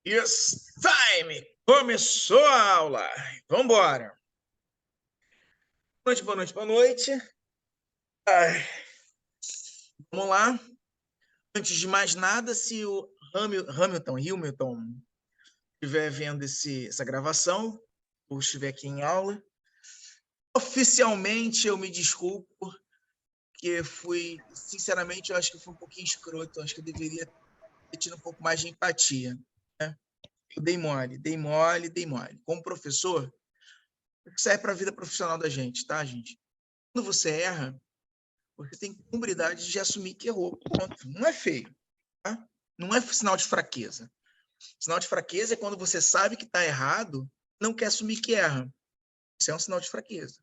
It's time! Começou a aula! Vamos embora! Boa noite, boa noite, boa noite. Vamos lá. Antes de mais nada, se o Hamilton estiver vendo essa gravação, ou estiver aqui em aula, oficialmente eu me desculpo, porque sinceramente, eu acho que fui um pouquinho escroto, eu acho que eu deveria ter tido um pouco mais de empatia, né? Eu dei mole, dei mole, dei mole. Como professor, isso é para a vida profissional da gente, tá, gente? Quando você erra, você tem hombridade de assumir que errou. Ponto. Não é feio, tá? Não é sinal de fraqueza. Sinal de fraqueza é quando você sabe que está errado, não quer assumir que erra. Isso é um sinal de fraqueza.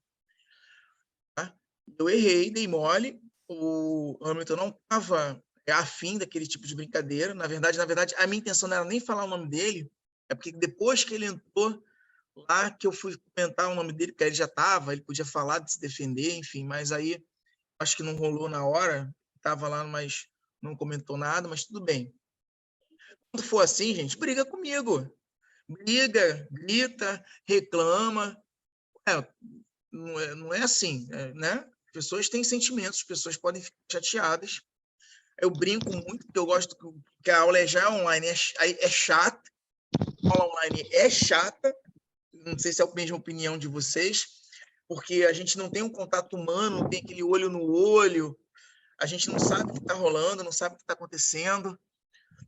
Tá? Eu errei, dei mole, o Hamilton não estava afim daquele tipo de brincadeira. Na verdade, a minha intenção não era nem falar o nome dele, é porque depois que ele entrou lá, que eu fui comentar o nome dele, porque ele já estava, ele podia falar de se defender, enfim, mas aí acho que não rolou na hora, estava lá, mas não comentou nada, mas tudo bem. Quando for assim, gente, briga comigo. Briga, grita, reclama. É, não é assim, né? As pessoas têm sentimentos, as pessoas podem ficar chateadas. Eu brinco muito, porque eu gosto que a aula já online é chata. A aula online é chata. Não sei se é a mesma opinião de vocês, porque a gente não tem um contato humano, não tem aquele olho no olho, a gente não sabe o que está rolando, não sabe o que está acontecendo,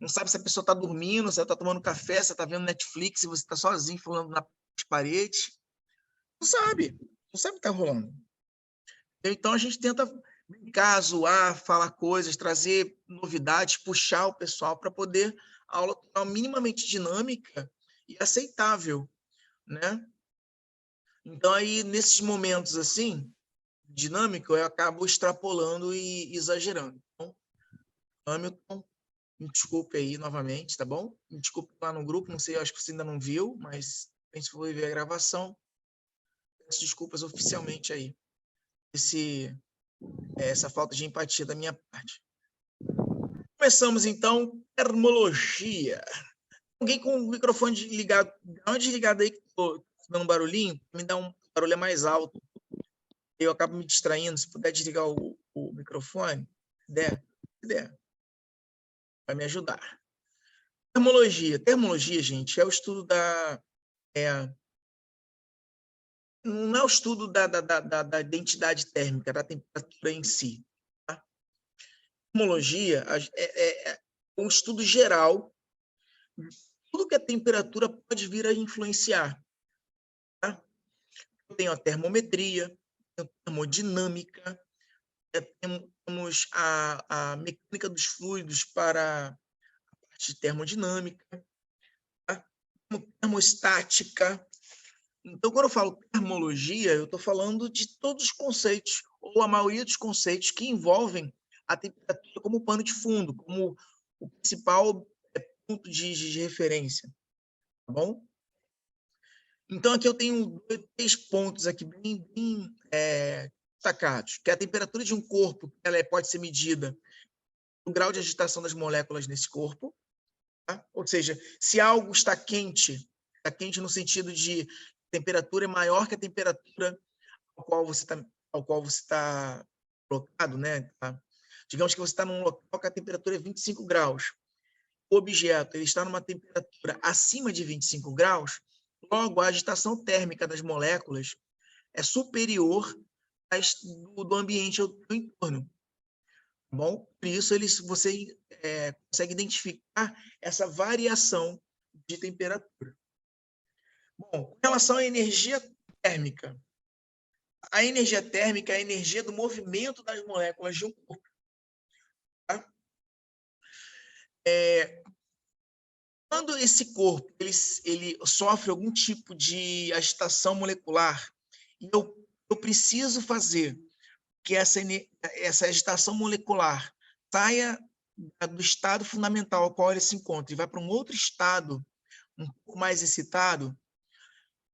não sabe se a pessoa está dormindo, se ela está tomando café, se ela está vendo Netflix, se você está sozinho falando nas paredes. Não sabe, não sabe o que está rolando. Então a gente tenta brincar, zoar, falar coisas, trazer novidades, puxar o pessoal para poder a aula tornar minimamente dinâmica e aceitável, né? Então aí nesses momentos assim, dinâmico, eu acabo extrapolando e exagerando. Então, Hamilton, me desculpe aí novamente, tá bom? Me desculpe lá no grupo, não sei, acho que você ainda não viu, mas se for ver a gravação, peço desculpas oficialmente aí. Essa falta de empatia da minha parte. Começamos então, termologia. Alguém com o microfone ligado, dá uma desligada aí que tô dando um barulhinho, me dá um barulho mais alto. Eu acabo me distraindo, se puder desligar o microfone, se der, vai me ajudar. Termologia. Termologia, gente, é o estudo não é o estudo da identidade térmica, da temperatura em si. Tá? Termologia é um estudo geral de tudo que a temperatura pode vir a influenciar. Tá? Eu tenho a termometria, a termodinâmica, temos a mecânica dos fluidos para a parte de termodinâmica, tá? Termostática. Então, quando eu falo termologia, eu estou falando de todos os conceitos, ou a maioria dos conceitos que envolvem a temperatura como pano de fundo, como o principal ponto de referência, tá bom? Então, aqui eu tenho três pontos aqui bem destacados, que é a temperatura de um corpo, ela pode ser medida o grau de agitação das moléculas nesse corpo, tá? Ou seja, se algo está quente no sentido de temperatura é maior que a temperatura ao qual você está colocado, né? Tá? Digamos que você está num local que a temperatura é 25 graus. O objeto ele está numa temperatura acima de 25 graus, logo a agitação térmica das moléculas é superior do ambiente ao entorno. Tá bom? Por isso, você consegue identificar essa variação de temperatura. Bom, com relação à energia térmica, a energia térmica é a energia do movimento das moléculas de um corpo. Tá? Quando esse corpo ele sofre algum tipo de agitação molecular, e eu preciso fazer que essa agitação molecular saia do estado fundamental ao qual ele se encontra e vai para um outro estado um pouco mais excitado,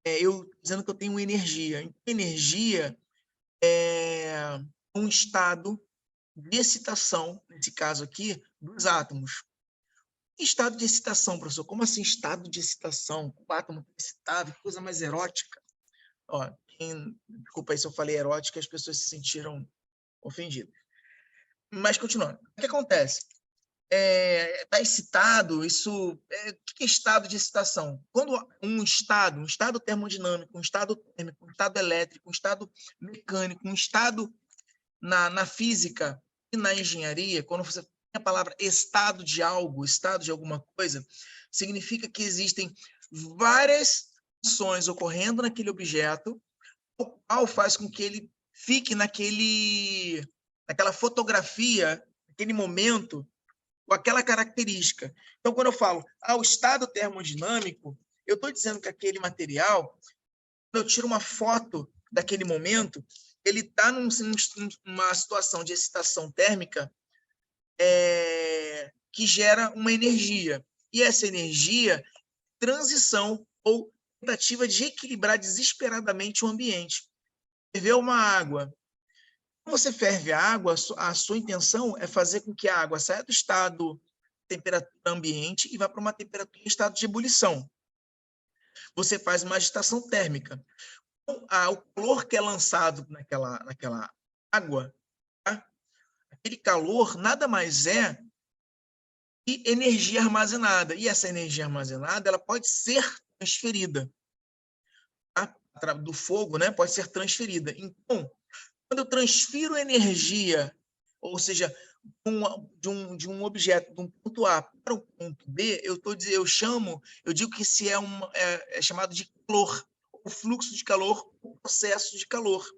eu dizendo que eu tenho energia. Então, energia é um estado de excitação, nesse caso aqui, dos átomos. Estado de excitação, professor. Como assim estado de excitação? O átomo excitável, que coisa mais erótica. Ó, desculpa aí se eu falei erótica, as pessoas se sentiram ofendidas. Mas, continuando. O que acontece? Está excitado, isso... o que é estado de excitação? Quando um estado termodinâmico, um estado térmico, um estado elétrico, um estado mecânico, um estado na física e na engenharia, quando você tem a palavra estado de algo, estado de alguma coisa, significa que existem várias ações ocorrendo naquele objeto, o qual faz com que ele fique naquela fotografia, naquele momento, com aquela característica. Então, quando eu falo o estado termodinâmico, eu estou dizendo que aquele material, quando eu tiro uma foto daquele momento, ele está numa situação de excitação térmica que gera uma energia. E essa energia, transição ou tentativa de equilibrar desesperadamente o ambiente. Ferver uma água. Quando você ferve a água, a sua intenção é fazer com que a água saia do estado de temperatura ambiente e vá para uma temperatura em estado de ebulição. Você faz uma agitação térmica. O calor que é lançado naquela água, tá? Aquele calor nada mais é que energia armazenada. E essa energia armazenada ela pode ser transferida. Tá? Do fogo, né? Pode ser transferida. Então, quando eu transfiro energia, ou seja, de um objeto, de um ponto A para o ponto B, eu digo que se é chamado de calor, o fluxo de calor, o processo de calor.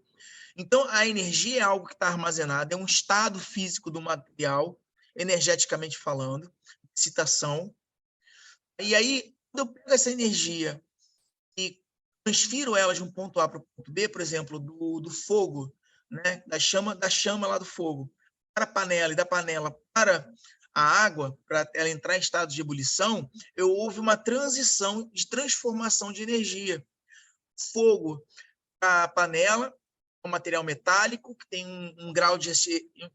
Então, a energia é algo que está armazenado, é um estado físico do material, energeticamente falando, excitação. E aí, quando eu pego essa energia e transfiro ela de um ponto A para o ponto B, por exemplo, do fogo, né, da chama lá do fogo, para a panela e da panela para a água, para ela entrar em estado de ebulição, houve uma transição de transformação de energia. Fogo para a panela, um material metálico, que tem um grau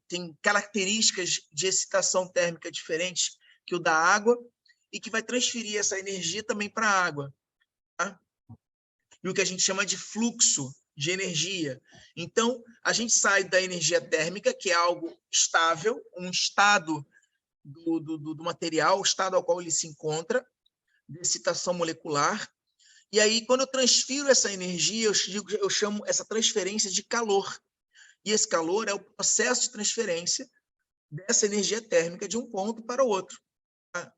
tem características de excitação térmica diferentes que o da água, e que vai transferir essa energia também para a água. Tá? E o que a gente chama de fluxo de energia. Então, a gente sai da energia térmica, que é algo estável, um estado do material, o estado ao qual ele se encontra, de excitação molecular. E aí, quando eu transfiro essa energia, eu chamo essa transferência de calor. E esse calor é o processo de transferência dessa energia térmica de um ponto para o outro. Tá?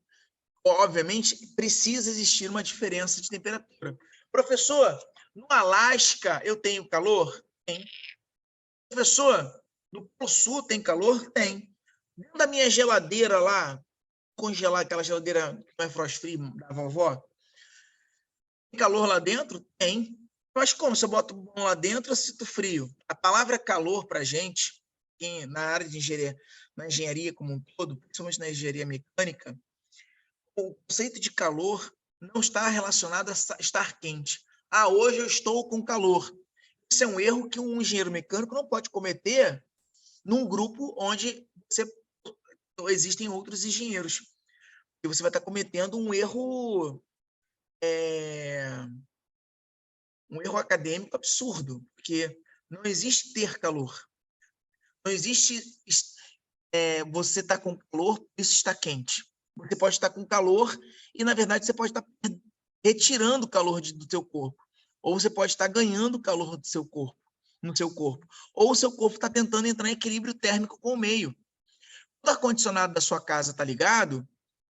Obviamente, precisa existir uma diferença de temperatura. Professor, no Alasca eu tenho calor? Tem. Professor, no Polo Sul tem calor? Tem. Dentro da minha geladeira lá, congelar aquela geladeira que não é frost free da vovó, tem calor lá dentro? Tem. Mas como? Se eu boto o bom lá dentro, eu sinto frio. A palavra calor para a gente, na área de engenharia, na engenharia como um todo, principalmente na engenharia mecânica, o conceito de calor não está relacionado a estar quente. Hoje eu estou com calor. Isso é um erro que um engenheiro mecânico não pode cometer num grupo onde existem outros engenheiros. E você vai estar cometendo um erro acadêmico absurdo, porque não existe ter calor. Não existe você estar com calor, por isso está quente. Você pode estar com calor e, na verdade, você pode estar retirando o calor do teu corpo. Ou você pode estar ganhando calor do seu corpo, no seu corpo. Ou o seu corpo está tentando entrar em equilíbrio térmico com o meio. Quando o ar-condicionado da sua casa está ligado,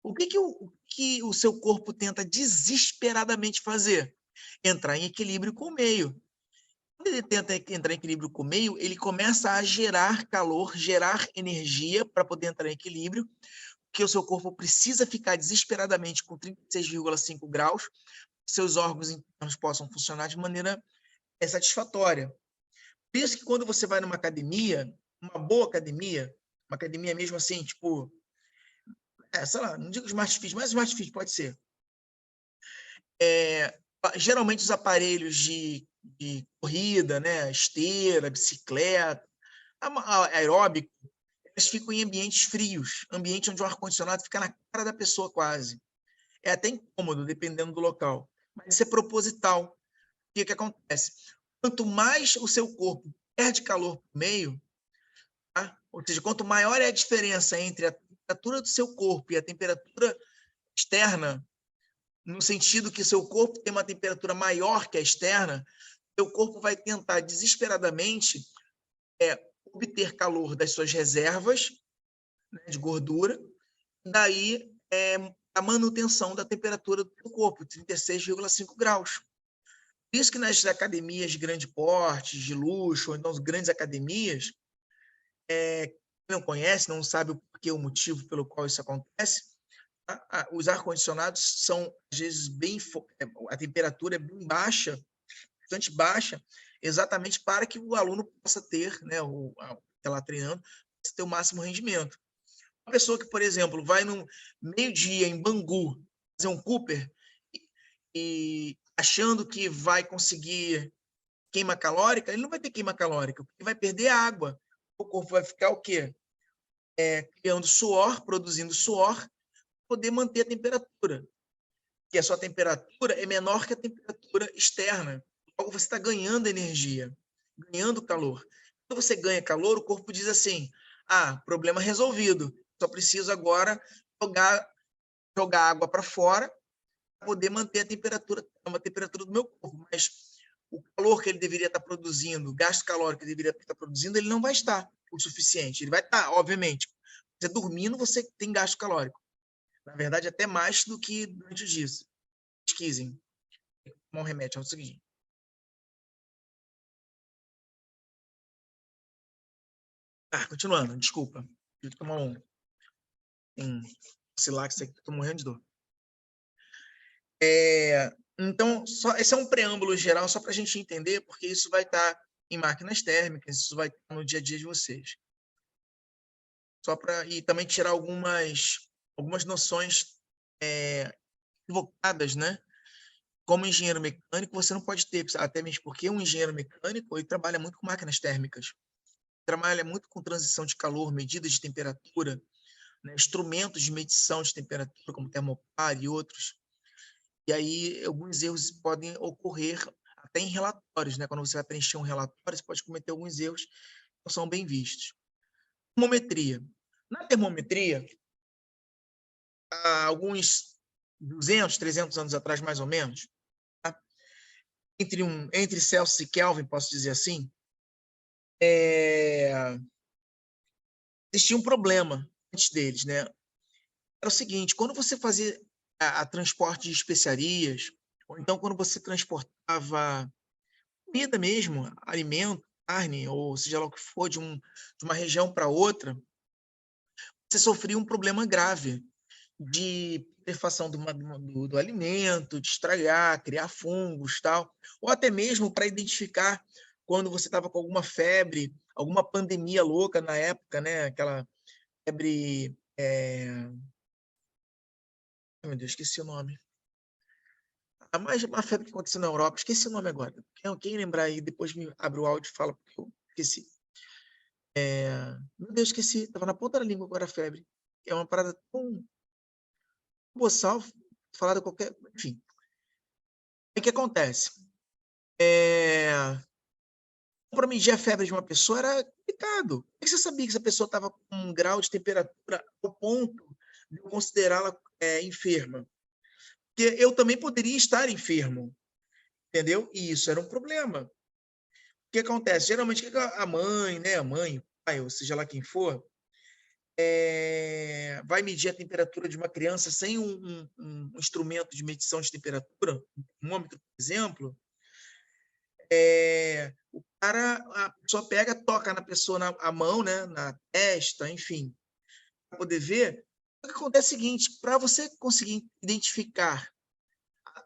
o que o seu corpo tenta desesperadamente fazer? Entrar em equilíbrio com o meio. Quando ele tenta entrar em equilíbrio com o meio, ele começa a gerar calor, gerar energia para poder entrar em equilíbrio, porque o seu corpo precisa ficar desesperadamente com 36,5 graus, seus órgãos internos possam funcionar de maneira satisfatória. Por isso que quando você vai numa academia, uma boa academia, uma academia mesmo assim, tipo, sei lá, não digo Smart Fit, mas Smart Fit pode ser. Geralmente os aparelhos de corrida, né, esteira, bicicleta, aeróbico, elas ficam em ambientes frios, ambiente onde o ar-condicionado fica na cara da pessoa quase. É até incômodo, dependendo do local, mas isso é proposital. O que acontece? Quanto mais o seu corpo perde calor por meio, tá? Ou seja, quanto maior é a diferença entre a temperatura do seu corpo e a temperatura externa, no sentido que seu corpo tem uma temperatura maior que a externa, seu corpo vai tentar desesperadamente obter calor das suas reservas, né, de gordura, e daí a manutenção da temperatura do seu corpo, 36,5 graus. Por isso que nas academias de grande porte, de luxo, ou então as grandes academias, quem não conhece, não sabe o porquê, o motivo pelo qual isso acontece, tá? Os ar-condicionados são, às vezes, a temperatura é bem baixa, bastante baixa, exatamente para que o aluno possa ter, né, está lá treinando, possa ter o máximo rendimento. Uma pessoa que, por exemplo, vai no meio-dia em Bangu fazer um Cooper e achando que vai conseguir queima calórica, ele não vai ter queima calórica, porque vai perder água. O corpo vai ficar o quê? Criando suor, produzindo suor, para poder manter a temperatura. Que a sua temperatura é menor que a temperatura externa. Logo, você está ganhando energia, ganhando calor. Quando você ganha calor, o corpo diz assim, problema resolvido, só preciso agora jogar água para fora para poder manter a temperatura do meu corpo. Mas o calor que ele deveria estar produzindo, o gasto calórico que ele deveria estar produzindo, ele não vai estar o suficiente. Ele vai estar, obviamente. Você dormindo, você tem gasto calórico. Na verdade, até mais do que antes disso. Pesquisem. Tomar um remédio, é o seguinte. Continuando, desculpa. Tive que tomar um Cilax aqui, estou morrendo de dor. Então, esse é um preâmbulo geral, só para a gente entender, porque isso vai estar em máquinas térmicas, isso vai estar no dia a dia de vocês. E também tirar algumas noções equivocadas, né? Como engenheiro mecânico, você não pode ter, até mesmo porque um engenheiro mecânico ele trabalha muito com máquinas térmicas, trabalha muito com transição de calor, medidas de temperatura, né? Instrumentos de medição de temperatura, como termopar e outros. E aí, alguns erros podem ocorrer até em relatórios, né? Quando você vai preencher um relatório, você pode cometer alguns erros que não são bem vistos. Termometria. Na termometria, há alguns 200, 300 anos atrás, mais ou menos, tá? entre Celsius e Kelvin, posso dizer assim, existia um problema antes deles, né? Era o seguinte, quando você fazia a transporte de especiarias, ou então quando você transportava comida mesmo, alimento, carne, ou seja lá o que for, de uma região para outra, você sofria um problema grave de putrefação do alimento, de estragar, criar fungos, tal, ou até mesmo para identificar quando você estava com alguma febre, alguma pandemia louca na época, né? Aquela febre... Meu Deus, esqueci o nome. Uma febre que aconteceu na Europa, esqueci o nome agora. Quem lembrar aí, depois me abre o áudio e fala, porque eu esqueci. Meu Deus, esqueci. Estava na ponta da língua agora a febre. É uma parada tão boçal, falada qualquer... Enfim. O que acontece? Para medir a febre de uma pessoa era complicado. Como é que você sabia que essa pessoa estava com um grau de temperatura ao ponto de eu considerá-la enferma? Porque eu também poderia estar enfermo, entendeu? E isso era um problema. O que acontece? Geralmente, a mãe, né, o pai, ou seja lá quem for, vai medir a temperatura de uma criança sem um instrumento de medição de temperatura, um termômetro, por exemplo, a pessoa pega, toca na pessoa a mão, né, na testa, enfim, para poder ver. O que acontece é o seguinte, para você conseguir identificar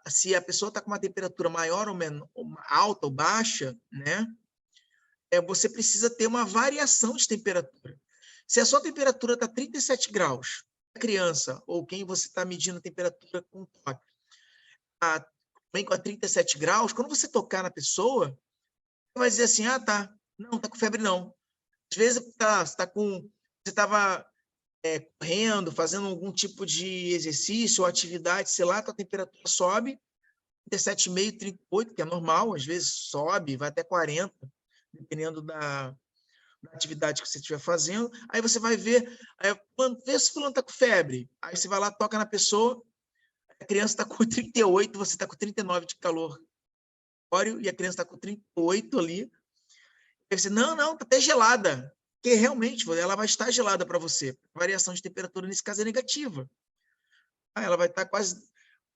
se a pessoa está com uma temperatura maior ou menor, alta ou baixa, né, você precisa ter uma variação de temperatura. Se a sua temperatura está 37 graus, a criança ou quem você está medindo a temperatura com toque, vem com a 37 graus, quando você tocar na pessoa, você vai dizer assim, tá, não, tá com febre não. Às vezes você está com você estava correndo, fazendo algum tipo de exercício ou atividade, sei lá, a tua temperatura sobe, 37,5, 38, que é normal, às vezes sobe, vai até 40, dependendo da atividade que você estiver fazendo. Aí você vai ver, vê se o fulano está com febre. Aí você vai lá, toca na pessoa, a criança está com 38, você está com 39 de calor. E a criança está com 38 ali. Aí você, não, está até gelada. Porque realmente ela vai estar gelada para você. A variação de temperatura, nesse caso, é negativa. Ela vai estar quase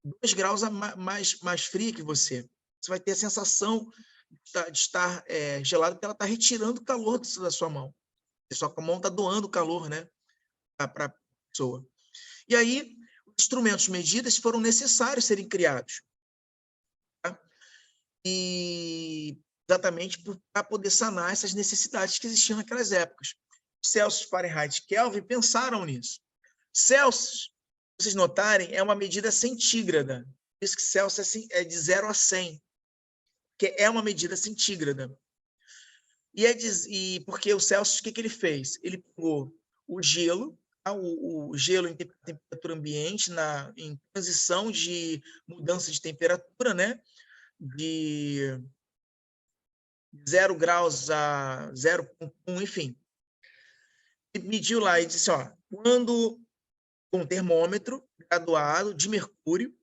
2 graus mais fria que você. Você vai ter a sensação de estar gelado, porque ela está retirando o calor da sua mão. A sua mão está doando o calor, né, para a pessoa. E aí, os instrumentos, medidas foram necessários serem criados. Tá? E exatamente para poder sanar essas necessidades que existiam naquelas épocas. Celsius, Fahrenheit e Kelvin pensaram nisso. Celsius, se vocês notarem, é uma medida centígrada. Por isso que Celsius é de 0 a 100, que é uma medida centígrada. E porque o Celsius, o que ele fez? Ele pegou o gelo, o gelo em temperatura ambiente, em transição de mudança de temperatura, né? De 0 graus a 0,1, enfim. E mediu lá e disse, quando um termômetro graduado de mercúrio,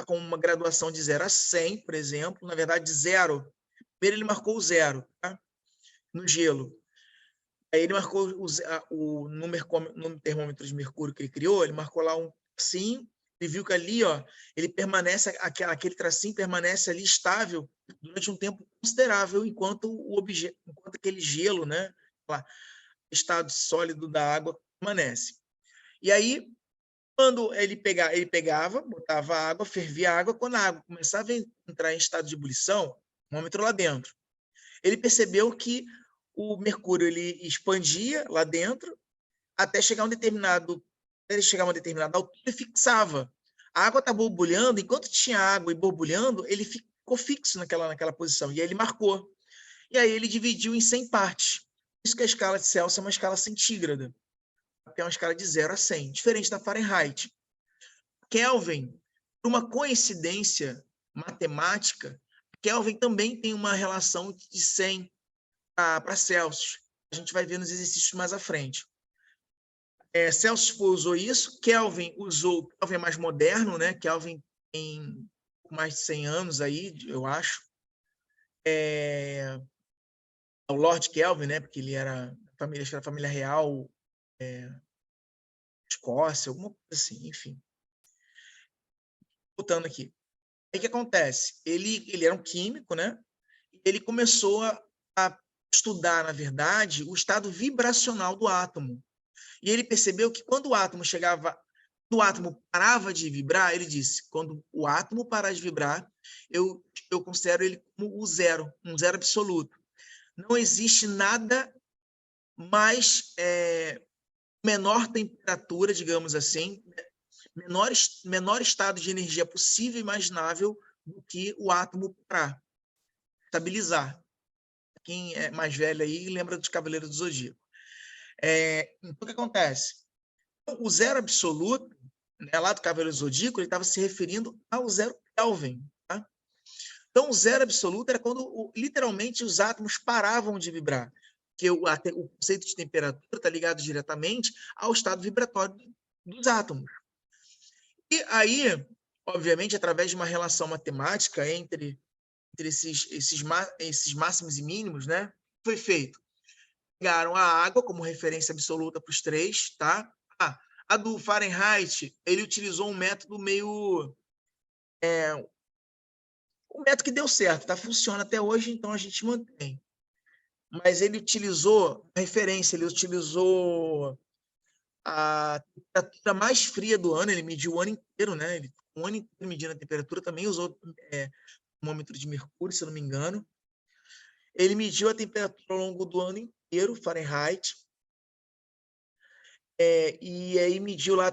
com uma graduação de 0 a 100, por exemplo, na verdade, de 0, primeiro ele marcou o 0, tá? No gelo. Aí ele marcou no termômetro de mercúrio que ele criou, ele marcou lá um tracinho, ele viu que ali, ele permanece, aquele tracinho permanece ali estável durante um tempo considerável, enquanto aquele gelo, né, estado sólido da água permanece. E aí, quando ele pegava, botava a água, fervia a água, quando a água começava a entrar em estado de ebulição, o termômetro lá dentro, ele percebeu que o mercúrio ele expandia lá dentro até chegar a uma determinada altura e fixava. A água está borbulhando, enquanto tinha água e borbulhando, ele ficou fixo naquela posição, e aí ele marcou. E aí ele dividiu em 100 partes. Por isso que a escala de Celsius é uma escala centígrada, que é uma escala de 0 a 100, diferente da Fahrenheit. Kelvin, por uma coincidência matemática, Kelvin também tem uma relação de 100 para Celsius. A gente vai ver nos exercícios mais à frente. Celsius usou isso, Kelvin é mais moderno, né? Kelvin tem mais de 100 anos aí, eu acho. O Lord Kelvin, né? Porque ele era da família real, Escócia, alguma coisa assim, enfim. Voltando aqui. Aí o que acontece? Ele era um químico, né? Ele começou a estudar, na verdade, o estado vibracional do átomo. E ele percebeu que quando o átomo parava de vibrar, ele disse, quando o átomo parar de vibrar, eu considero ele como o zero, um zero absoluto. Não existe nada mais menor temperatura, digamos assim, menor estado de energia possível e imaginável do que o átomo parar, estabilizar. Quem é mais velho aí lembra dos Cavaleiros do Zodíaco. Então, o que acontece? O zero absoluto, né, lá do Cavaleiro do Zodíaco, ele estava se referindo ao zero Kelvin. Tá? Então, o zero absoluto era quando, literalmente, os átomos paravam de vibrar. Porque o conceito de temperatura está ligado diretamente ao estado vibratório dos átomos. E aí, obviamente, através de uma relação matemática entre esses máximos e mínimos, né, foi feito. Pegaram a água como referência absoluta para os três, tá? A do Fahrenheit, ele utilizou um método um método que deu certo, tá? Funciona até hoje, então a gente mantém. Mas ele utilizou a referência, ele utilizou a temperatura mais fria do ano, ele mediu o ano inteiro, né? Ele, um ano inteiro medindo a temperatura, também usou termômetro de mercúrio, se eu não me engano. Ele mediu a temperatura ao longo do ano inteiro, Fahrenheit, e aí mediu lá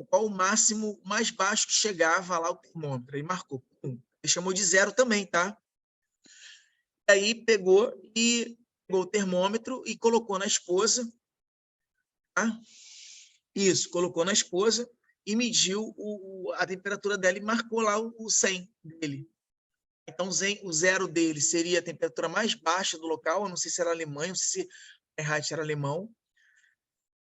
qual o máximo mais baixo que chegava lá o termômetro. Ele marcou. Ele chamou de zero também, tá? Aí pegou o termômetro e colocou na esposa. Tá? Isso, colocou na esposa e mediu a temperatura dela e marcou lá o 100 dele. Então, o zero dele seria a temperatura mais baixa do local, eu não sei se era Alemanha, não sei se Fahrenheit era alemão,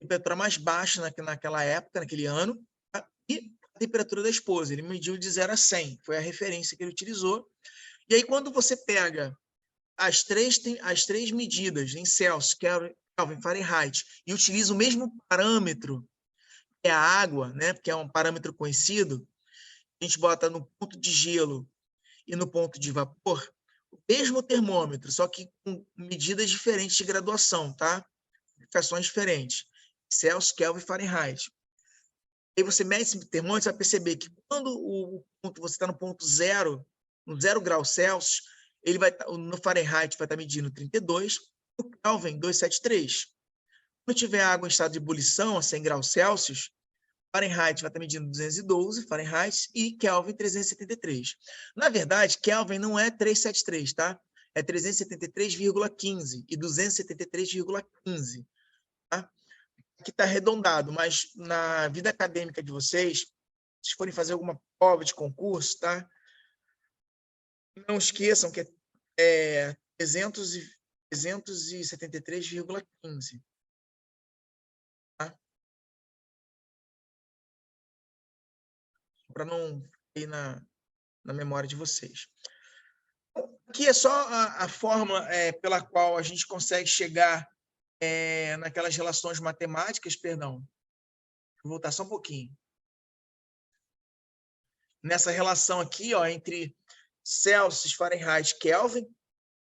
temperatura mais baixa naquela época, naquele ano, tá? E a temperatura da esposa, ele mediu de 0 a 100, foi a referência que ele utilizou. E aí, quando você pega as três medidas em Celsius, Kelvin, Fahrenheit, e utiliza o mesmo parâmetro, que é a água, né, que é um parâmetro conhecido, a gente bota no ponto de gelo e no ponto de vapor, o mesmo termômetro, só que com medidas diferentes de graduação, tá? Aplicações diferentes. Celsius, Kelvin e Fahrenheit. Aí você mede esse termômetro, você vai perceber que quando você está no ponto zero, no 0 graus Celsius, ele vai no Fahrenheit vai estar medindo 32, no Kelvin 273. Quando tiver água em estado de ebulição, a 100 graus Celsius, Fahrenheit vai estar medindo 212 Fahrenheit e Kelvin 373. Na verdade, Kelvin não é 373, tá? É 373,15 e 273,15, tá? Aqui está arredondado, mas na vida acadêmica de vocês, se forem fazer alguma prova de concurso, tá? Não esqueçam que é 373,15, tá? Para não ir na memória de vocês. Aqui é só a forma pela qual a gente consegue chegar naquelas relações matemáticas, perdão. Vou voltar só um pouquinho. Nessa relação aqui, ó, entre Celsius, Fahrenheit, Kelvin,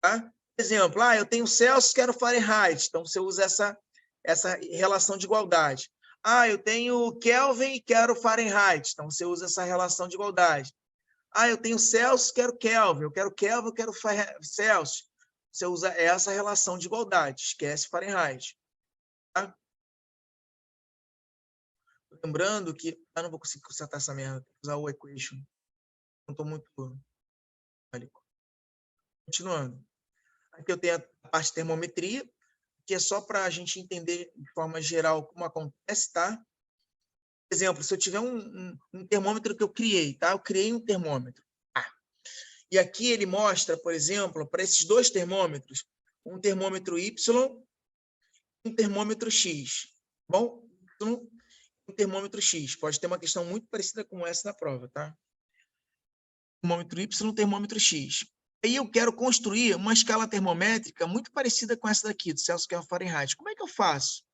tá? Por exemplo, eu tenho Celsius, quero Fahrenheit. Então, você usa essa relação de igualdade. Eu tenho Kelvin e quero Fahrenheit. Então, você usa essa relação de igualdade. Eu tenho Celsius, quero Kelvin. Eu quero Kelvin, eu quero Celsius. Você usa essa relação de igualdade. Esquece Fahrenheit. Tá? Lembrando que... eu não vou conseguir consertar essa merda. Vou usar o equation. Não estou muito... Continuando. Aqui eu tenho a parte de termometria, que é só para a gente entender de forma geral como acontece, tá? Por exemplo, se eu tiver um termômetro que eu criei, tá? Eu criei um termômetro. E aqui ele mostra, por exemplo, para esses dois termômetros, um termômetro Y e um termômetro X. Bom, um termômetro X. Pode ter uma questão muito parecida com essa na prova, tá? Termômetro Y, termômetro X. Aí eu quero construir uma escala termométrica muito parecida com essa daqui, do Celsius, Kelvin, Fahrenheit. Como é que eu faço?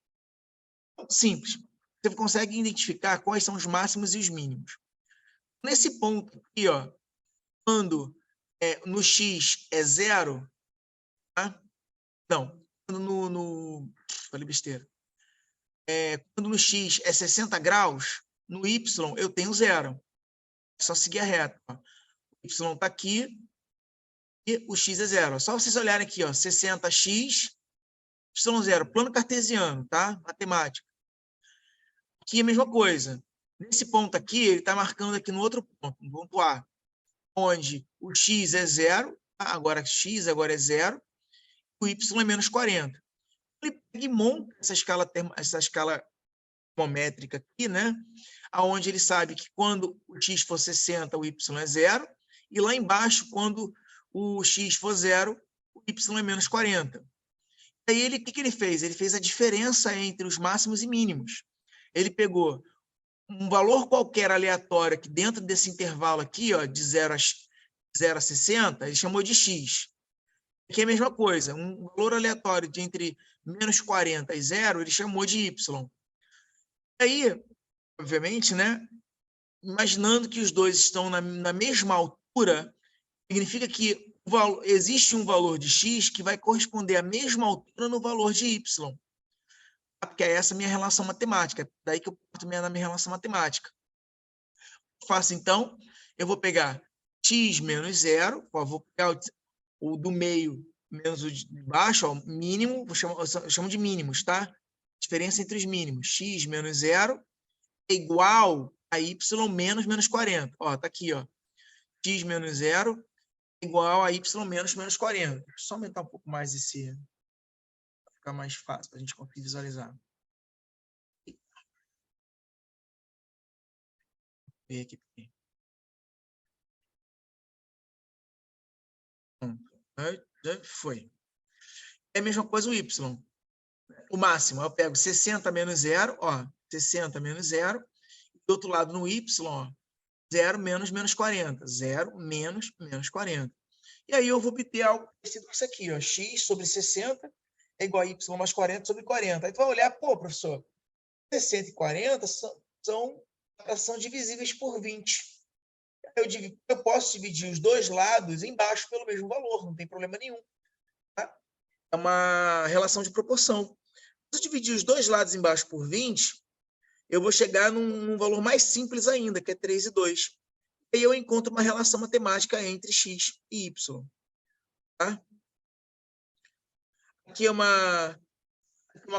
Simples. Você consegue identificar quais são os máximos e os mínimos. Nesse ponto aqui, ó, quando no X é 0, tá? Não, falei besteira. Quando no X é 60 graus, no Y eu tenho 0. É só seguir a reta. Ó. O Y está aqui e o X é 0. Só vocês olharem aqui, ó, 60x, Y0, plano cartesiano, tá? Matemática. Aqui é a mesma coisa. Nesse ponto aqui, ele está marcando aqui no outro ponto, no ponto A, onde o X é 0, tá? Agora X agora é 0, o Y é menos 40. Ele pega e monta essa escala termométrica aqui, né? Onde ele sabe que quando o X for 60, o Y é 0, e lá embaixo, quando o X for 0, o Y é menos 40. Aí o que ele fez? Ele fez a diferença entre os máximos e mínimos. Ele pegou um valor qualquer aleatório aqui dentro desse intervalo aqui, ó, de 0 a 60, ele chamou de X. Aqui é a mesma coisa, um valor aleatório de entre menos 40 e 0, ele chamou de Y. Aí, obviamente, né, imaginando que os dois estão na mesma altura, significa que existe um valor de X que vai corresponder à mesma altura no valor de Y. Porque é essa a minha relação matemática. Daí que eu parto na minha relação matemática. Faço, então, eu vou pegar x menos 0, vou pegar o do meio menos o de baixo, ó, mínimo, eu chamo de mínimos, tá? Diferença entre os mínimos. X menos 0 é igual a y menos 40. Ó, tá aqui, ó. X menos 0 é igual a y menos 40. Deixa eu só aumentar um pouco mais esse, para ficar mais fácil, para a gente conseguir visualizar. ver aqui. Já foi. É a mesma coisa o y. O máximo, eu pego 60 menos 0, ó, 60 menos 0. Do outro lado, no y, ó, 0 menos menos 40. 0 menos menos 40. E aí eu vou obter algo parecido com isso aqui, ó. X sobre 60 é igual a y mais 40 sobre 40. Aí tu vai olhar, pô, professor, 60 e 40 são divisíveis por 20. Eu posso dividir os dois lados embaixo pelo mesmo valor, não tem problema nenhum. Tá? É uma relação de proporção. Se eu dividir os dois lados embaixo por 20, eu vou chegar num valor mais simples ainda, que é 3 e 2. E aí eu encontro uma relação matemática entre x e y. Tá? Aqui é uma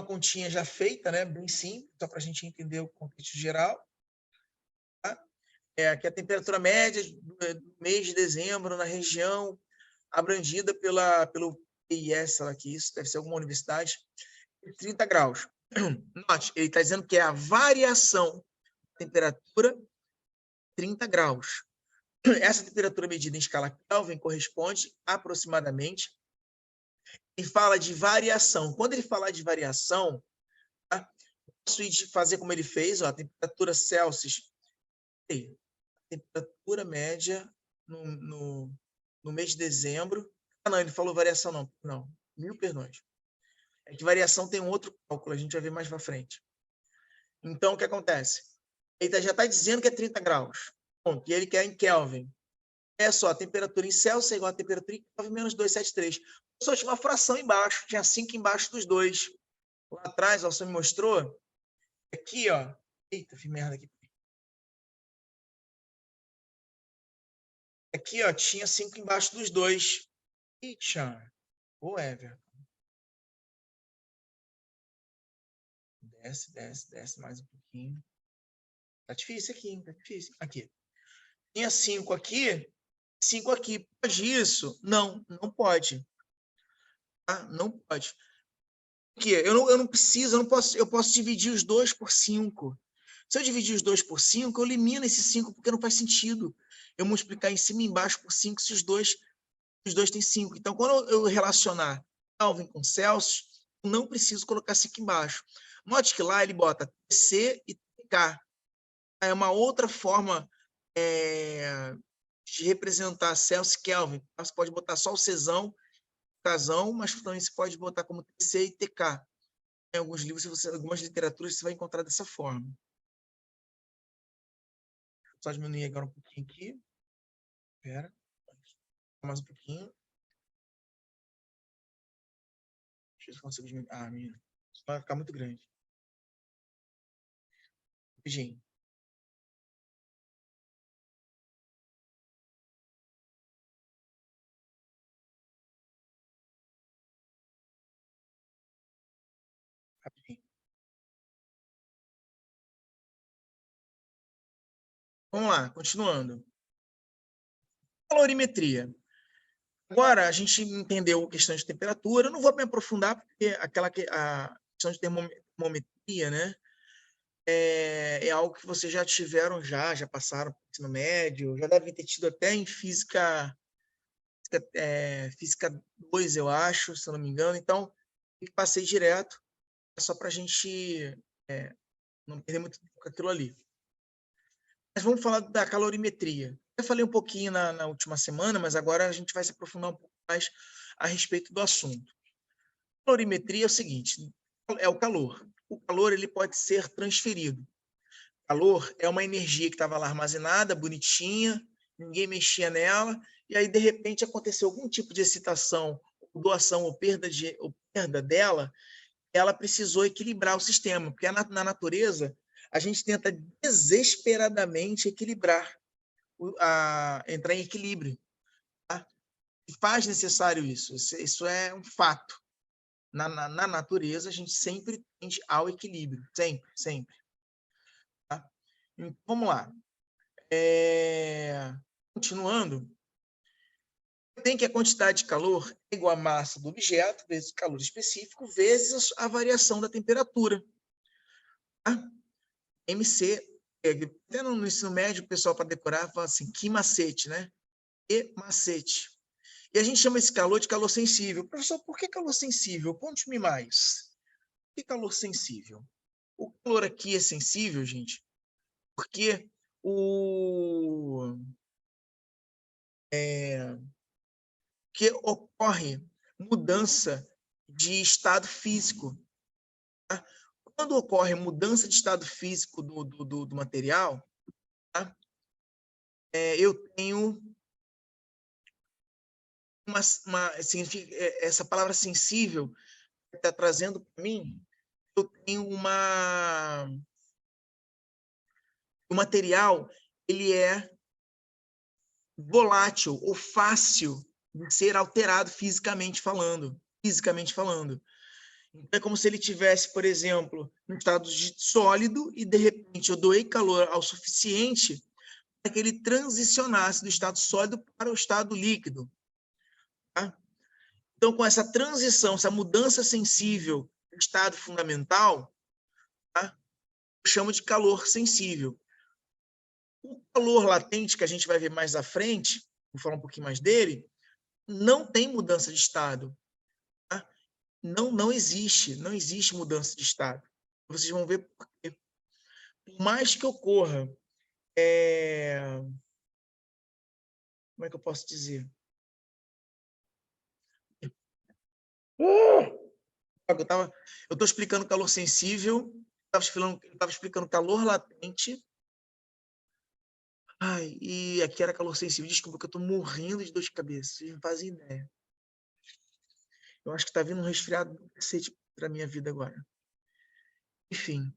continha já feita, né? Bem simples, só para a gente entender o contexto geral. Tá? Aqui a temperatura média do mês de dezembro na região abrangida pelo PIS, aqui, isso deve ser alguma universidade, 30 graus. Note, ele está dizendo que é a variação da temperatura 30 graus. Essa temperatura medida em escala Kelvin corresponde aproximadamente, e fala de variação. Quando ele falar de variação, tá? Posso fazer como ele fez, ó, a temperatura Celsius, a temperatura média no mês de dezembro. Ah, não, ele falou variação, não, 1000 perdões. É que variação tem um outro cálculo, a gente vai ver mais para frente. Então, o que acontece? Ele já está dizendo que é 30 graus. Ponto. E ele quer em Kelvin. É só, a temperatura em Celsius é igual a temperatura em Kelvin menos 273. Só tinha uma fração embaixo, tinha 5 embaixo dos dois. Lá atrás, ó, você me mostrou. Aqui, ó. Eita, fiz merda aqui. Aqui, ó, tinha 5 embaixo dos dois. Eita, ô Ever. Desce mais um pouquinho. Tá difícil aqui, hein? Tá difícil. Aqui. Tinha 5 aqui, 5 aqui. Pode isso? Não, não pode. Tá? Não pode. Por quê? Eu não preciso, eu posso dividir os 2 por 5. Se eu dividir os 2 por 5, eu elimino esses 5, porque não faz sentido eu multiplicar em cima e embaixo por 5 se os dois têm 5. Então, quando eu relacionar Kelvin com Celsius, eu não preciso colocar 5 embaixo. Note que lá ele bota TC e TK. É uma outra forma de representar Celsius e Kelvin. Você pode botar só o Czão, Kzão, mas também você pode botar como TC e TK. Em alguns livros, algumas literaturas, você vai encontrar dessa forma. Só diminuir agora um pouquinho aqui. Espera. Mais um pouquinho. Deixa eu ver se eu consigo diminuir. Ah, menina. Vai ficar muito grande. Rapidinho. Rapidinho. Vamos lá, continuando. Calorimetria. Agora, a gente entendeu a questão de temperatura. Eu não vou me aprofundar, porque a questão de termometria, né? É algo que vocês já tiveram, já passaram no ensino médio, já devem ter tido até em física 2, eu acho, se eu não me engano. Então, passei direto, só para a gente não perder muito tempo com aquilo ali. Mas vamos falar da calorimetria. Eu falei um pouquinho na última semana, mas agora a gente vai se aprofundar um pouco mais a respeito do assunto. A calorimetria é o seguinte, é o calor. O calor ele pode ser transferido. O calor é uma energia que estava lá armazenada, bonitinha, ninguém mexia nela, e aí, de repente, aconteceu algum tipo de excitação, doação ou perda dela, ela precisou equilibrar o sistema, porque na natureza a gente tenta desesperadamente equilibrar, entrar em equilíbrio. Tá? E faz necessário isso. Isso é um fato. Na natureza, a gente sempre tende ao equilíbrio. Sempre, sempre. Tá? Então, vamos lá. Continuando, tem que a quantidade de calor é igual à massa do objeto, vezes o calor específico, vezes a variação da temperatura. Tá? MC até no ensino médio, o pessoal para decorar fala assim, que macete, né? Que macete. E a gente chama esse calor de calor sensível. Professor, por que calor sensível? Conte-me mais. Por que calor sensível? O calor aqui é sensível, gente, porque que ocorre mudança de estado físico. Tá? Quando ocorre mudança de estado físico do material, tá? Eu tenho essa palavra sensível que está trazendo para mim, eu tenho o material, ele é volátil ou fácil de ser alterado fisicamente falando. Então, é como se ele tivesse, por exemplo, no estado sólido e, de repente, eu doei calor ao suficiente para que ele transicionasse do estado sólido para o estado líquido. Tá? Então, com essa transição, essa mudança sensível do estado fundamental, tá? Eu chamo de calor sensível. O calor latente, que a gente vai ver mais à frente, vou falar um pouquinho mais dele, não tem mudança de estado. Tá? Não existe mudança de estado. Vocês vão ver por quê. Por mais que ocorra, como é que eu posso dizer? Eu estou explicando calor sensível, estava explicando calor latente. Ai, e aqui era calor sensível. Desculpa que eu estou morrendo de dor de cabeça. Vocês não fazem ideia. Eu acho que está vindo um resfriado do cacete para minha vida agora. Enfim,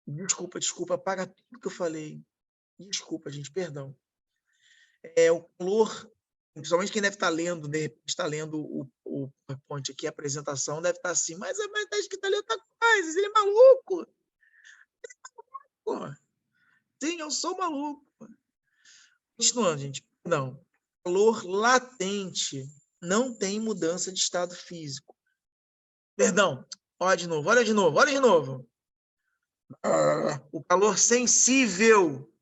desculpa, apaga tudo que eu falei. Desculpa, gente, perdão. O calor, principalmente quem deve estar lendo, de repente está lendo o PowerPoint aqui, a apresentação, deve estar assim, mas está escrito ali outra coisa, ele é maluco. Porra. Sim, eu sou maluco. Continuando, gente. Não. Calor latente não tem mudança de estado físico. Perdão. Olha de novo. O calor sensível.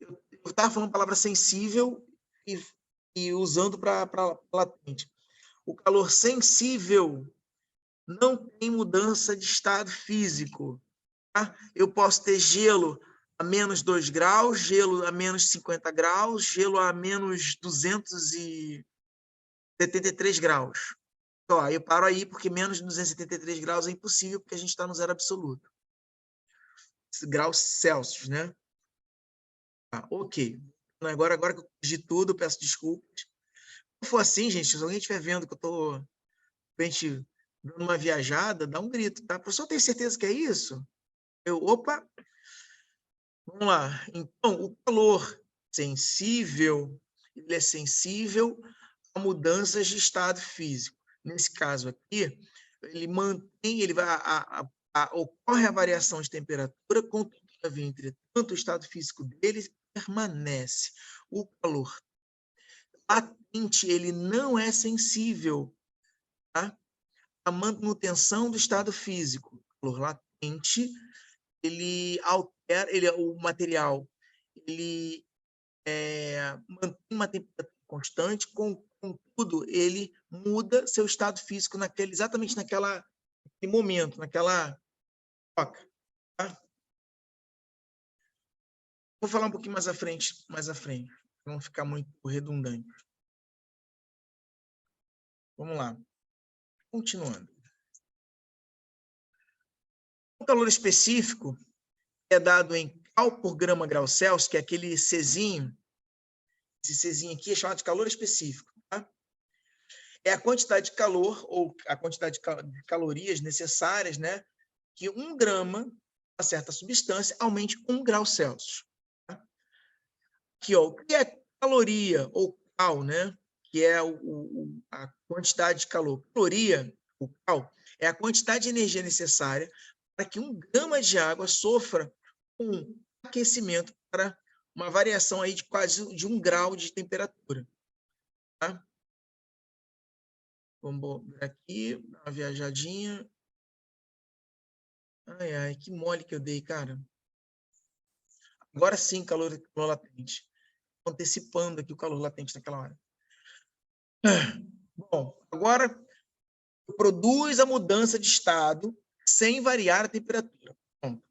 Eu estava falando a palavra sensível e usando para latente. O calor sensível não tem mudança de estado físico. Tá? Eu posso ter gelo a menos 2 graus, gelo a menos 50 graus, gelo a menos 273 graus. Então, eu paro aí, porque menos de 273 graus é impossível, porque a gente está no zero absoluto. Graus Celsius, né? Ok. Agora que eu corrigi tudo, peço desculpas. Se for assim, gente, se alguém estiver vendo que eu estou dando uma viajada, dá um grito, tá? Professor, tem certeza que é isso? Opa, vamos lá. Então, o calor sensível, ele é sensível a mudanças de estado físico. Nesse caso aqui, ele mantém, ele vai, ocorre a variação de temperatura, contudo, entretanto, o estado físico dele permanece. O calor latente, ele não é sensível, tá? A manutenção do estado físico. O calor latente, ele altera, o material, ele mantém uma temperatura constante, contudo, ele muda seu estado físico exatamente naquele momento, naquela troca. Tá? Vou falar um pouquinho mais à frente, para não ficar muito redundante. Vamos lá. Continuando. O calor específico é dado em cal por grama grau Celsius, que é aquele Czinho. Esse Czinho aqui é chamado de calor específico. Tá? É a quantidade de calor ou a quantidade de calorias necessárias, né, que 1 grama de uma certa substância aumente 1 grau Celsius. Tá? Aqui, ó, o que é caloria ou cal, né? Que é a quantidade de calor. Caloria, o cal, é a quantidade de energia necessária para que 1 grama de água sofra um aquecimento para uma variação aí de quase de 1 grau de temperatura. Tá? Vamos aqui, dar uma viajadinha. Ai, que mole que eu dei, cara. Agora sim, calor latente. Antecipando aqui o calor latente naquela hora. Bom, agora produz a mudança de estado sem variar a temperatura. Bom,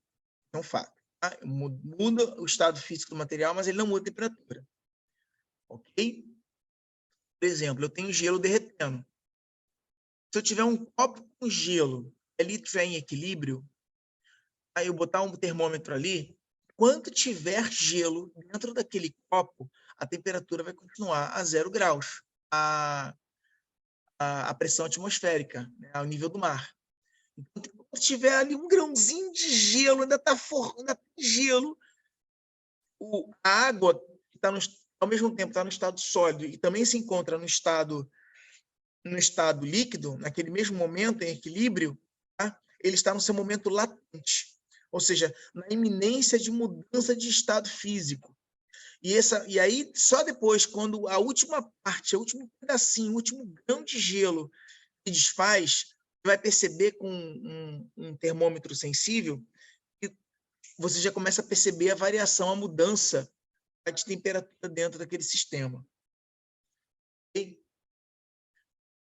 é um fato. Tá? Muda o estado físico do material, mas ele não muda a temperatura. Ok? Por exemplo, eu tenho gelo derretendo. Se eu tiver um copo com gelo, ali estiver em equilíbrio, aí eu botar um termômetro ali, quando tiver gelo dentro daquele copo, a temperatura vai continuar a 0 graus, a pressão atmosférica, né, ao nível do mar. Então, quando tiver ali um grãozinho de gelo, ainda está gelo, a água está ao mesmo tempo está no estado sólido e também se encontra no estado líquido, naquele mesmo momento em equilíbrio, tá? Ele está no seu momento latente, ou seja, na iminência de mudança de estado físico. E aí, só depois, quando a última parte, o último pedacinho, o último grão de gelo se desfaz, você vai perceber com um termômetro sensível que você já começa a perceber a variação, a mudança de temperatura dentro daquele sistema. Okay?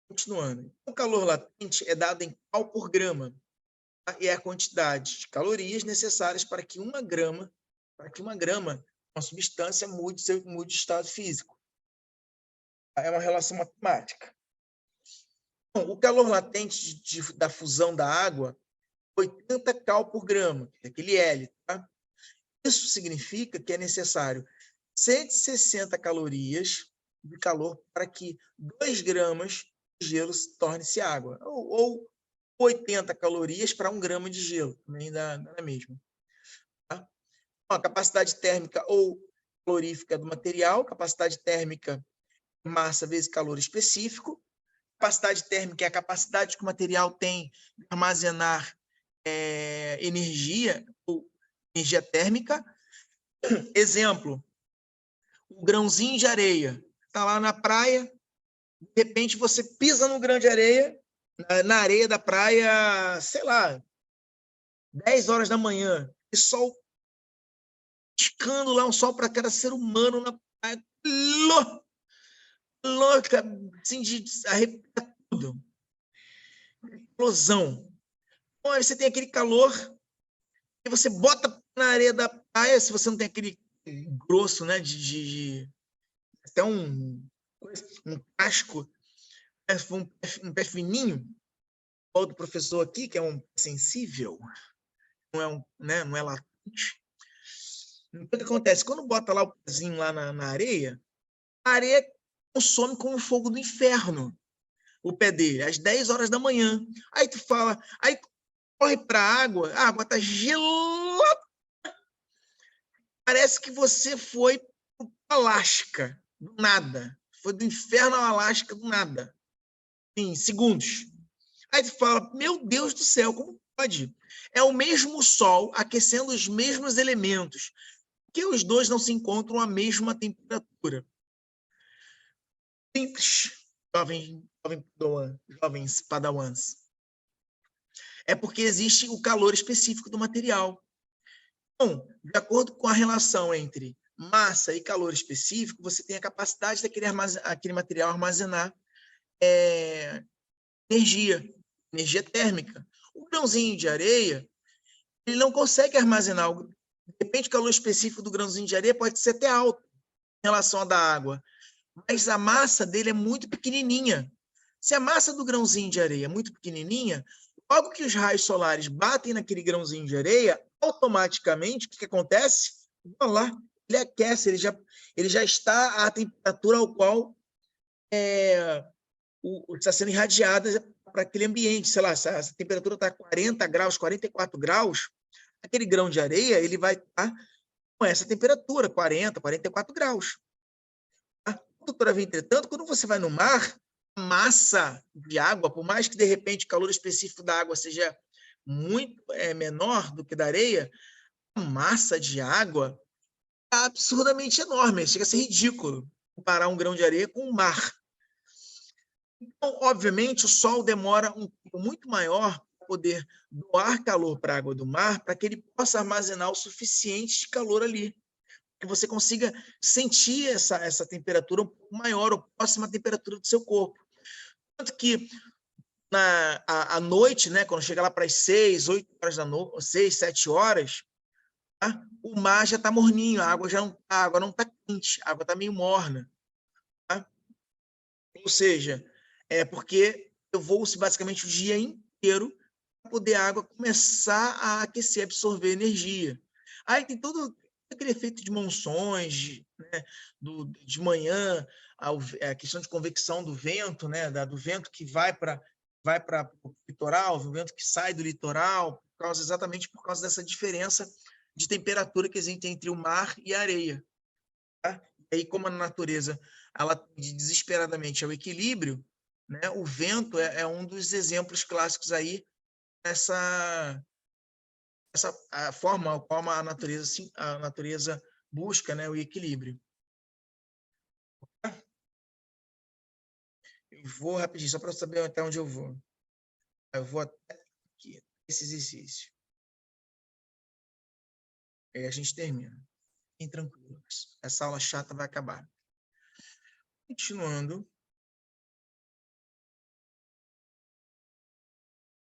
Continuando. O calor latente é dado em cal por grama, tá? E é a quantidade de calorias necessárias para que uma grama, uma substância mude de estado físico. É uma relação matemática. Bom, o calor latente da fusão da água, 80 cal por grama, aquele L. Tá? Isso significa que é necessário 160 calorias de calor para que 2 gramas de gelo torne-se água, ou 80 calorias para 1 grama de gelo, também dá na mesma. Tá? A capacidade térmica ou calorífica do material, capacidade térmica, massa vezes calor específico. Capacidade térmica é a capacidade que o material tem de armazenar energia, ou energia térmica. Exemplo, o grãozinho de areia. Está lá na praia, de repente você pisa no grão de areia, na areia da praia, sei lá, 10 horas da manhã, e sol piscando lá, um sol para cada ser humano na praia, louca, assim, de arrepiar tudo. Explosão. Então, aí você tem aquele calor, e você bota na areia da praia, se você não tem aquele grosso, né, até um casco, um pé fininho, o do professor aqui, que é um sensível, não é latente. Então, o que acontece? Quando bota lá o pezinho lá na areia, a areia consome como o fogo do inferno o pé dele, às 10 horas da manhã. Aí tu fala, aí corre para a água tá gelada. Parece que você foi para o Alasca, do nada. Foi do inferno ao Alasca, do nada. Em segundos. Aí tu fala, meu Deus do céu, como pode? É o mesmo sol aquecendo os mesmos elementos, que os dois não se encontram à mesma temperatura. Simples, jovens padawans. É porque existe o calor específico do material. Então, de acordo com a relação entre massa e calor específico, você tem a capacidade daquele material armazenar energia térmica. O grãozinho de areia, ele não consegue armazenar. De repente, o calor específico do grãozinho de areia pode ser até alto em relação à da água, mas a massa dele é muito pequenininha. Se a massa do grãozinho de areia é muito pequenininha, logo que os raios solares batem naquele grãozinho de areia, automaticamente, o que acontece? Vamos lá, ele aquece, ele já está à temperatura ao qual está sendo irradiada para aquele ambiente. Sei lá, se a temperatura está 40 graus, 44 graus, aquele grão de areia ele vai estar com essa temperatura, 40, 44 graus. Doutora, entretanto, quando você vai no mar, a massa de água, por mais que de repente o calor específico da água seja muito menor do que da areia, a massa de água é absurdamente enorme, chega a ser ridículo comparar um grão de areia com o mar. Então, obviamente, o Sol demora um tempo muito maior para poder doar calor para a água do mar, para que ele possa armazenar o suficiente de calor ali. que você consiga sentir essa temperatura um pouco maior, ou próxima à temperatura do seu corpo. Tanto que à noite, né, quando chega lá para as 6, 8 horas da noite, 6, 7 horas, tá? O mar já está morninho, a água não está quente, a água está meio morna. Tá? Ou seja, porque eu vou basicamente o dia inteiro para poder a água começar a aquecer, absorver energia. Aí tem todo aquele efeito de monções, né, de manhã, a questão de convecção do vento, né, do vento que vai para o litoral, o vento que sai do litoral, exatamente por causa dessa diferença de temperatura que existe entre o mar e a areia. Tá? E aí, como a natureza ela tende desesperadamente ao equilíbrio, né, o vento é um dos exemplos clássicos aí essa a forma como a natureza busca, né, o equilíbrio. Eu vou rapidinho, só para saber até onde eu vou. Eu vou até aqui, esse exercício. Aí a gente termina. Fiquem tranquilos. Essa aula chata vai acabar. Continuando.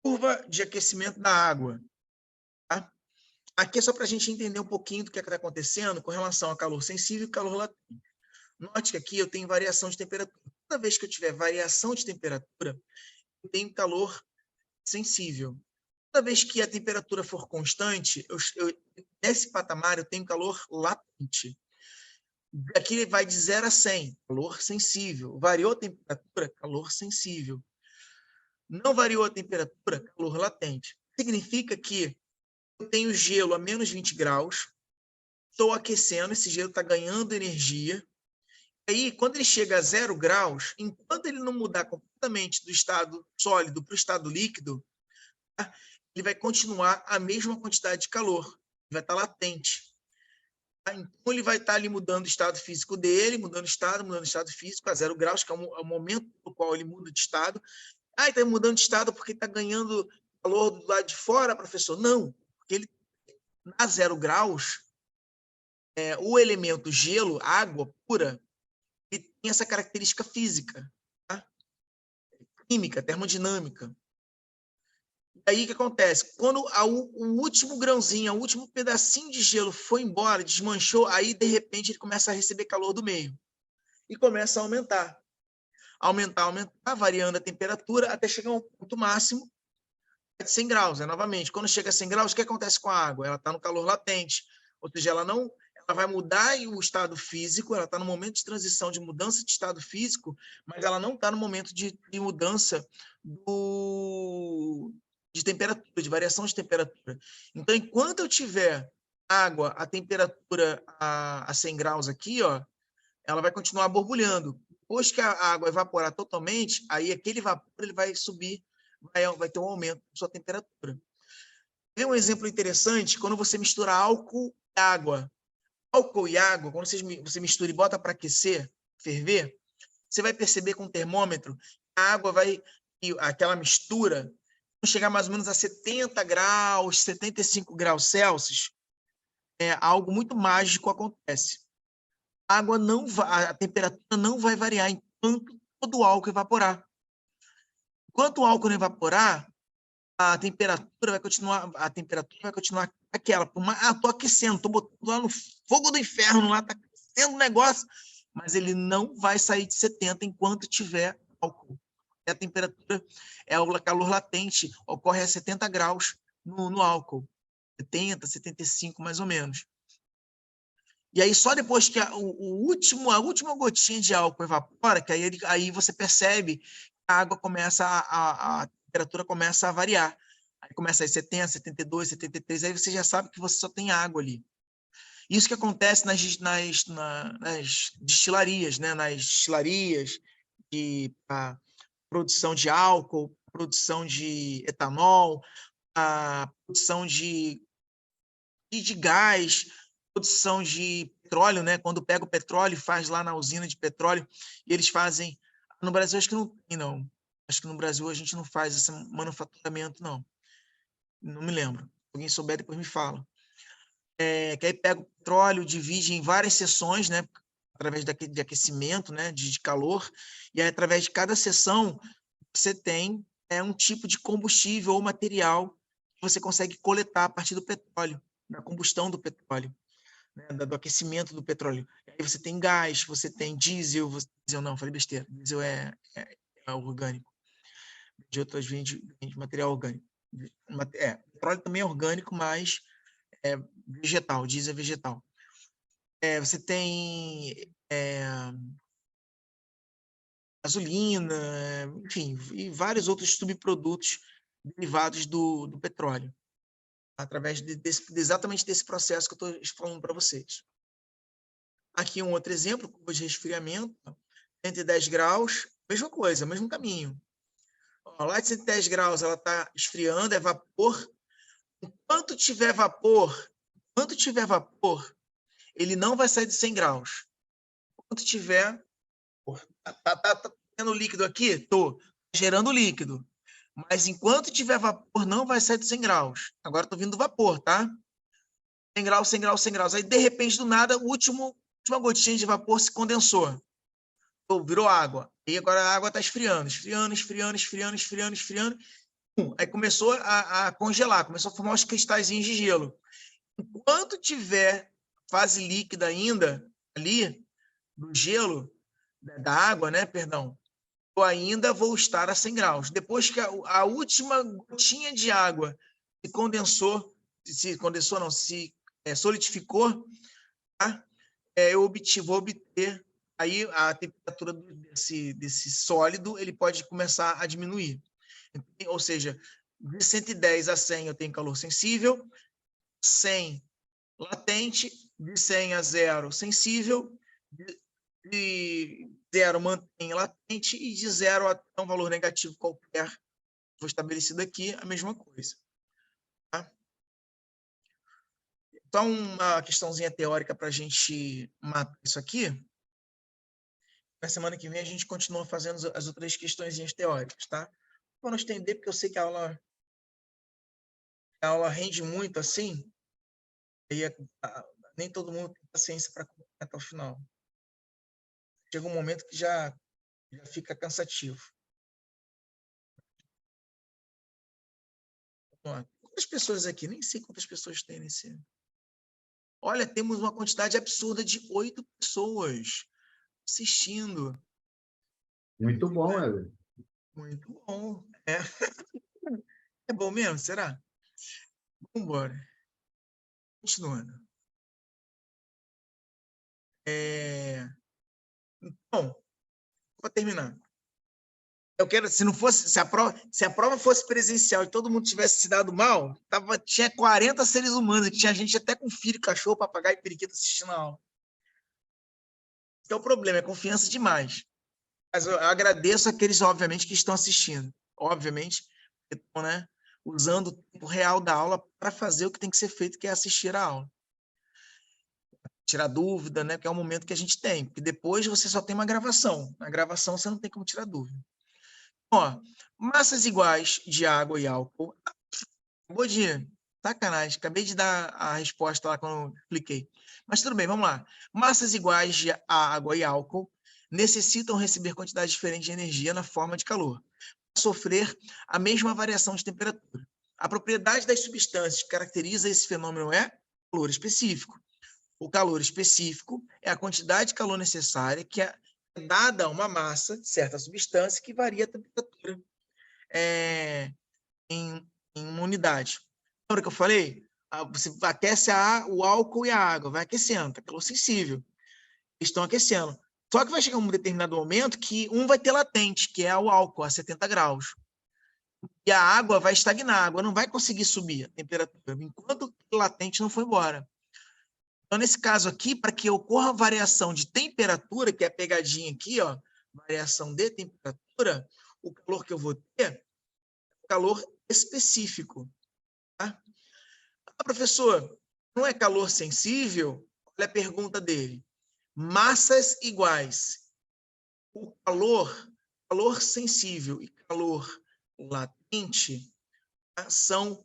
Curva de aquecimento da água. Tá? Aqui é só para a gente entender um pouquinho do que está acontecendo com relação ao calor sensível e calor latente. Note que aqui eu tenho variação de temperatura. Toda vez que eu tiver variação de temperatura, eu tenho calor sensível. Toda vez que a temperatura for constante, nesse patamar eu tenho calor latente. Aqui ele vai de 0 a 100, calor sensível. Variou a temperatura, calor sensível. Não variou a temperatura, calor latente. Significa que eu tenho gelo a menos 20 graus, estou aquecendo, esse gelo está ganhando energia. Aí, quando ele chega a 0 graus, enquanto ele não mudar completamente do estado sólido para o estado líquido, tá? Ele vai continuar a mesma quantidade de calor, vai estar latente. Tá? Então, ele vai estar ali mudando o estado físico dele, mudando o estado físico a 0 graus, que é o momento no qual ele muda de estado. Ah, está mudando de estado porque está ganhando calor do lado de fora, professor? Não, porque ele, a 0 graus, o elemento gelo, água pura, ele tem essa característica física, tá? Química, termodinâmica. E aí o que acontece? Quando o último grãozinho, o último pedacinho de gelo foi embora, desmanchou, aí de repente ele começa a receber calor do meio. E começa a aumentar. Aumentar, variando a temperatura até chegar a um ponto máximo de 100 graus. Novamente, quando chega a 100 graus, o que acontece com a água? Ela está no calor latente. Ou seja, ela vai mudar o estado físico, ela está no momento de transição, de mudança de estado físico, mas ela não está no momento de mudança de temperatura, de variação de temperatura. Então, enquanto eu tiver água, a temperatura a 100 graus aqui, ó, ela vai continuar borbulhando. Depois que a água evaporar totalmente, aí aquele vapor ele vai subir, vai ter um aumento da sua temperatura. Tem um exemplo interessante, quando você mistura álcool e água. Álcool e água, quando você mistura e bota para aquecer, ferver, você vai perceber com o termômetro, a água aquela mistura, chegar mais ou menos a 70 graus, 75 graus Celsius, algo muito mágico acontece. A temperatura não vai variar enquanto todo o álcool evaporar. Enquanto o álcool não evaporar, a temperatura vai continuar aquela. Estou aquecendo, estou botando lá no fogo do inferno, lá está aquecendo o negócio, mas ele não vai sair de 70 enquanto tiver álcool. A temperatura, o calor latente, ocorre a 70 graus no álcool. 70, 75, mais ou menos. E aí, só depois que a última gotinha de álcool evapora, que aí você percebe que a água começa, a temperatura começa a variar. Aí começa a 70, 72, 73, aí você já sabe que você só tem água ali. Isso que acontece nas destilarias, né? Nas destilarias para produção de álcool, produção de etanol, a produção de gás, produção de petróleo, né? Quando pega o petróleo, faz lá na usina de petróleo, e eles fazem... No Brasil, acho que não tem, não. Acho que no Brasil a gente não faz esse manufaturamento, não. Não me lembro. Se alguém souber, depois me fala. que aí pega o petróleo, divide em várias seções, né, através de aquecimento, né, de calor, e aí, através de cada seção, você tem um tipo de combustível ou material que você consegue coletar a partir do petróleo, da combustão do petróleo, né, do aquecimento do petróleo. Aí você tem gás, você tem diesel, diesel não, falei besteira, diesel é orgânico, de outras vem de material orgânico. Petróleo também é orgânico, mas é vegetal, diesel é vegetal. Você tem gasolina, enfim, e vários outros subprodutos derivados do petróleo, através exatamente desse processo que eu estou falando para vocês. Aqui um outro exemplo, curva de resfriamento, 110 graus, mesma coisa, mesmo caminho. Ó, lá de 110 graus ela está esfriando, é vapor. Enquanto tiver vapor, ele não vai sair de 100 graus. Enquanto tiver... Tá tendo líquido aqui? Tô gerando líquido. Mas enquanto tiver vapor, não vai sair de 100 graus. Agora estou vindo do vapor, tá? 100 graus, 100 graus, 100 graus. Aí, de repente, do nada, a última gotinha de vapor se condensou. Virou água. E agora a água está esfriando, esfriando, esfriando, esfriando, esfriando, esfriando. Aí começou a congelar, começou a formar os cristalzinhos de gelo. Enquanto tiver fase líquida ainda ali, do gelo, da água, né, perdão, eu ainda vou estar a 100 graus. Depois que a última gotinha de água se condensou não, se solidificou, tá? Eu vou obter aí a temperatura desse sólido, ele pode começar a diminuir. Ou seja, de 110 a 100 eu tenho calor sensível, 100 latente, de 100 a 0 sensível, de 0 mantém latente e de 0 a um valor negativo qualquer foi estabelecido aqui, a mesma coisa. Tá? Então, uma questãozinha teórica para a gente matar isso aqui. Na semana que vem a gente continua fazendo as outras questõezinhas teóricas, tá? Para não estender, porque eu sei que a aula rende muito assim, e nem todo mundo tem paciência para acompanhar até o final. Chega um momento que já fica cansativo. Vamos lá. Quantas pessoas aqui? Nem sei quantas pessoas tem nesse... Olha, temos uma quantidade absurda de 8 pessoas assistindo. Muito bom, Ever. Muito bom. É bom mesmo, será? Vamos embora. Continuando. Então, para terminar, eu quero, se a prova fosse presencial e todo mundo tivesse se dado mal, tinha 40 seres humanos, que tinha gente até com filho, cachorro, papagaio e periquito assistindo a aula. Então, o problema é confiança demais. Mas eu agradeço aqueles, obviamente, que estão assistindo. Obviamente, que estão, né, usando o tempo real da aula para fazer o que tem que ser feito, que é assistir a aula. Tirar dúvida, né, que é o momento que a gente tem. Porque depois você só tem uma gravação. Na gravação você não tem como tirar dúvida. Ó, massas iguais de água e álcool. Acabou de... Sacanagem, acabei de dar a resposta lá quando eu cliquei. Mas tudo bem, vamos lá. Massas iguais de água e álcool necessitam receber quantidades diferentes de energia na forma de calor, para sofrer a mesma variação de temperatura. A propriedade das substâncias que caracteriza esse fenômeno é calor específico. O calor específico é a quantidade de calor necessária que é dada a uma massa de certa substância que varia a temperatura em uma unidade. Lembra que eu falei? Você aquece o álcool e a água, vai aquecendo, está calor sensível. Estão aquecendo. Só que vai chegar um determinado momento que um vai ter latente, que é o álcool, a 70 graus. E a água vai estagnar, a água não vai conseguir subir a temperatura, enquanto o latente não foi embora. Então, nesse caso aqui, para que ocorra variação de temperatura, que é a pegadinha aqui, ó, variação de temperatura, o calor que eu vou ter é calor específico. Tá? Professor, não é calor sensível? Olha a pergunta dele. Massas iguais. O calor sensível e calor latente, tá, são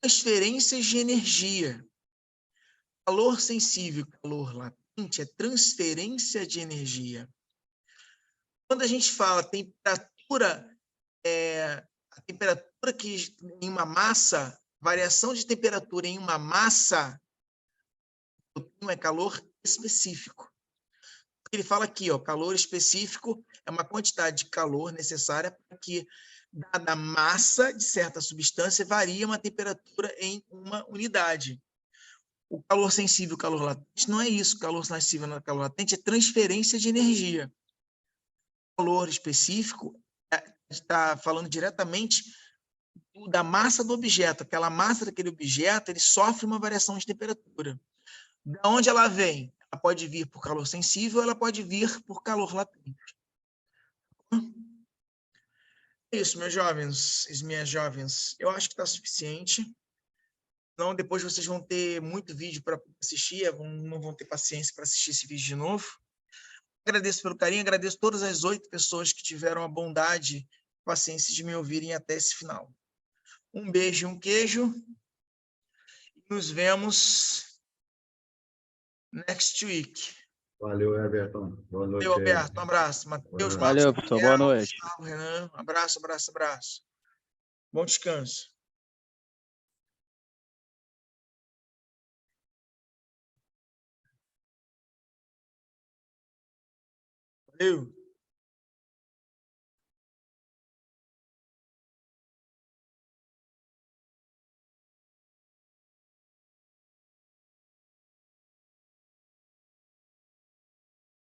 transferências de energia. Calor sensível e calor latente é transferência de energia. Quando a gente fala temperatura, a temperatura que em uma massa, variação de temperatura em uma massa, é calor específico. Ele fala aqui, ó, calor específico é uma quantidade de calor necessária para que, dada a massa de certa substância, varie uma temperatura em uma unidade. O calor sensível, o calor latente, não é isso. O calor sensível e o calor latente é transferência de energia. O calor específico está falando diretamente da massa do objeto. Aquela massa daquele objeto, ele sofre uma variação de temperatura. De onde ela vem? Ela pode vir por calor sensível, ela pode vir por calor latente. É isso, meus jovens e minhas jovens. Eu acho que está suficiente. Então, depois vocês vão ter muito vídeo para assistir, não vão ter paciência para assistir esse vídeo de novo. Agradeço pelo carinho, agradeço todas as 8 pessoas que tiveram a bondade e paciência de me ouvirem até esse final. Um beijo e um queijo. Nos vemos next week. Valeu, Everton. Boa Valeu, noite aí. Alberto. Um abraço. Matheus, Marcos, Valeu, pessoal. Boa Gabriel, noite. Gustavo, Renan. Abraço, abraço, abraço. Bom descanso. Valeu.